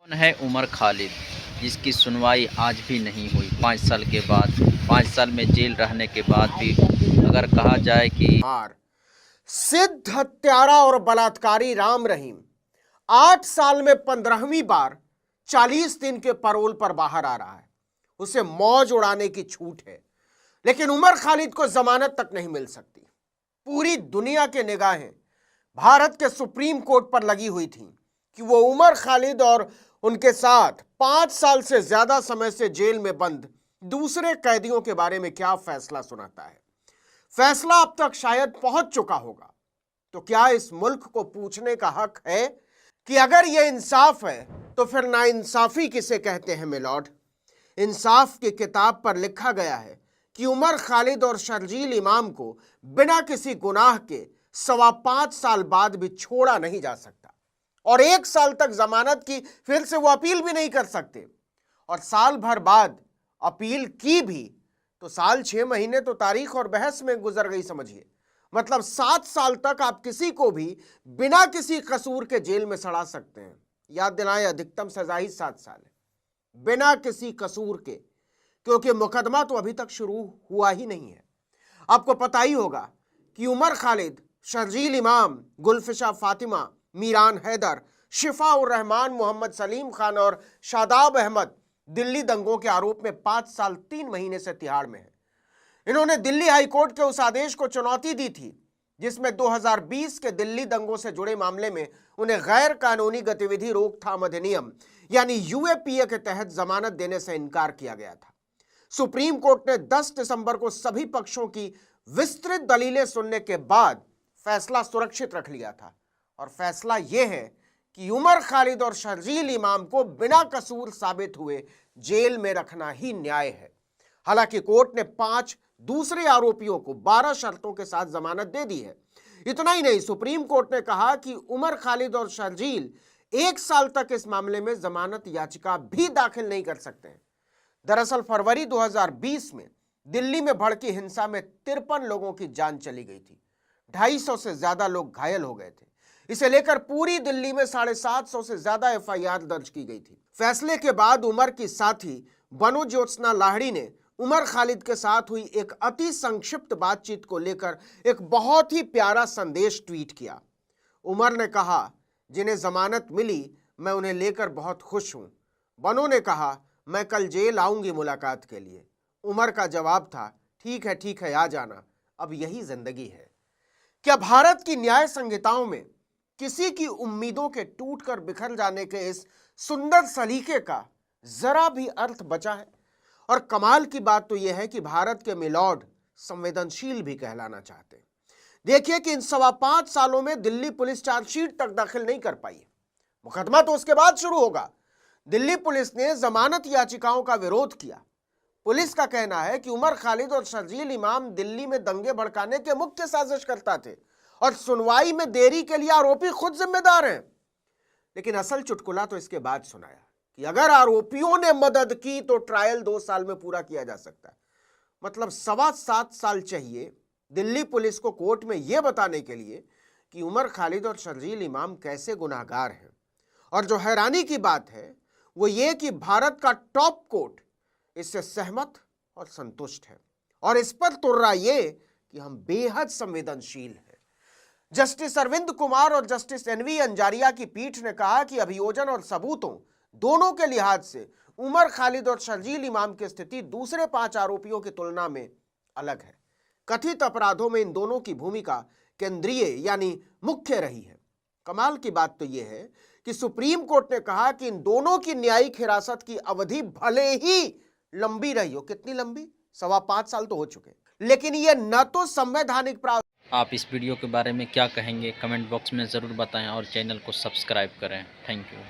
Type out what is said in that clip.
कौन है उमर खालिद, जिसकी सुनवाई आज भी नहीं हुई? 5 साल के बाद, 5 साल में जेल रहने के बाद भी अगर कहा जाए कि सिद्ध हत्यारा और बलात्कारी राम रहीम 8 साल में 15वीं बार 40 दिन के पैरोल पर बाहर आ रहा है। उसे मौज उड़ाने की छूट है, लेकिन उमर खालिद को जमानत तक नहीं मिल सकती। पूरी दुनिया के निगाहें भारत के सुप्रीम कोर्ट पर लगी हुई थी कि वो उमर खालिद और उनके साथ 5 साल से ज्यादा समय से जेल में बंद दूसरे कैदियों के बारे में क्या फैसला सुनाता है। फैसला अब तक शायद पहुंच चुका होगा। तो क्या इस मुल्क को पूछने का हक है कि अगर यह इंसाफ है तो फिर नाइंसाफी किसे कहते हैं मिलॉर्ड? इंसाफ की किताब पर लिखा गया है कि उमर खालिद और शर्जील इमाम को बिना किसी गुनाह के 5.25 साल बाद भी छोड़ा नहीं जा सकता, और 1 साल तक जमानत की फिर से वो अपील भी नहीं कर सकते, और साल भर बाद अपील की भी तो साल 6 महीने तो तारीख और बहस में गुजर गई समझिए। मतलब 7 साल तक आप किसी को भी बिना किसी कसूर के जेल में सड़ा सकते हैं। याद दिलाएं, अधिकतम सजा ही 7 साल है, बिना किसी कसूर के, क्योंकि मुकदमा तो अभी तक शुरू हुआ ही नहीं है। आपको पता ही होगा कि उमर खालिद, शर्जील इमाम, गुलफिशा फातिमा, मीरान हैदर, शिफा उर रहमान, मोहम्मद सलीम खान और शादाब अहमद दिल्ली दंगों के आरोप में 5 साल 3 महीने से तिहाड़ में है। इन्होंने दिल्ली हाईकोर्ट के उस आदेश को चुनौती दी थी जिसमें 2020 के दिल्ली दंगों से जुड़े मामले में उन्हें गैर कानूनी गतिविधि रोकथाम अधिनियम यानी यूएपीए के तहत जमानत देने से इनकार किया गया था। सुप्रीम कोर्ट ने 10 दिसंबर को सभी पक्षों की विस्तृत दलीलें सुनने के बाद फैसला सुरक्षित रख लिया था, और फैसला यह है कि उमर खालिद और शर्जील इमाम को बिना कसूर साबित हुए जेल में रखना ही न्याय है। हालांकि कोर्ट ने 5 दूसरे आरोपियों को 12 शर्तों के साथ जमानत दे दी है। इतना ही नहीं, सुप्रीम कोर्ट ने कहा कि उमर खालिद और शर्जील 1 साल तक इस मामले में जमानत याचिका भी दाखिल नहीं कर सकते हैं। दरअसल फरवरी 2020 में दिल्ली में भड़की हिंसा में 53 लोगों की जान चली गई थी, 250 से ज्यादा लोग घायल हो गए थे। इसे लेकर पूरी दिल्ली में 750 से ज्यादा एफआईआर दर्ज की गई थी। फैसले के बाद उमर की साथी बनो ज्योत्सना लाहिड़ी ने उमर खालिद के साथ हुई एक अति संक्षिप्त बातचीत को लेकर एक बहुत ही प्यारा संदेश ट्वीट किया। उमर ने कहा, जिन्हें जमानत मिली मैं उन्हें लेकर बहुत खुश हूं। बनो ने कहा, मैं कल जेल आऊंगी मुलाकात के लिए। उमर का जवाब था, ठीक है आ जाना, अब यही जिंदगी है। क्या भारत की न्याय संहिताओं में किसी की उम्मीदों के टूटकर बिखर जाने के इस सुंदर सलीके का जरा भी अर्थ बचा है? और कमाल की बात तो यह है कि भारत के मिलॉर्ड संवेदनशील भी कहलाना चाहते हैं। देखिए कि इन 5.25 सालों में दिल्ली पुलिस चार्जशीट तक दाखिल नहीं कर पाई। मुकदमा तो उसके बाद शुरू होगा। दिल्ली पुलिस ने जमानत याचिकाओं का विरोध किया। पुलिस का कहना है कि उमर खालिद और शर्जील इमाम दिल्ली में दंगे भड़काने के मुख्य साजिशकर्ता थे और सुनवाई में देरी के लिए आरोपी खुद जिम्मेदार हैं। लेकिन असल चुटकुला तो इसके बाद सुनाया कि अगर आरोपियों ने मदद की तो ट्रायल 2 साल में पूरा किया जा सकता है। मतलब 7.25 साल चाहिए दिल्ली पुलिस को कोर्ट में यह बताने के लिए कि उमर खालिद और शर्जील इमाम कैसे गुनाहगार हैं। और जो हैरानी की बात है वो ये कि भारत का टॉप कोर्ट इससे सहमत और संतुष्ट है, और इस पर तुर्रा ये कि हम बेहद संवेदनशील हैं। जस्टिस अरविंद कुमार और जस्टिस एनवी अंजारिया की पीठ ने कहा कि अभियोजन और सबूतों दोनों के लिहाज से उमर खालिद और शर्जील इमाम की स्थिति दूसरे 5 आरोपियों की तुलना में अलग है। कथित अपराधों में इन दोनों की भूमिका केंद्रीय यानी मुख्य रही है। कमाल की बात तो यह है कि सुप्रीम कोर्ट ने कहा कि इन दोनों की न्यायिक हिरासत की अवधि भले ही लंबी रही हो, कितनी लंबी, 5.25 साल तो हो चुके, लेकिन यह न तो संवैधानिक प्रावधान। आप इस वीडियो के बारे में क्या कहेंगे? कमेंट बॉक्स में ज़रूर बताएं और चैनल को सब्सक्राइब करें। Thank you.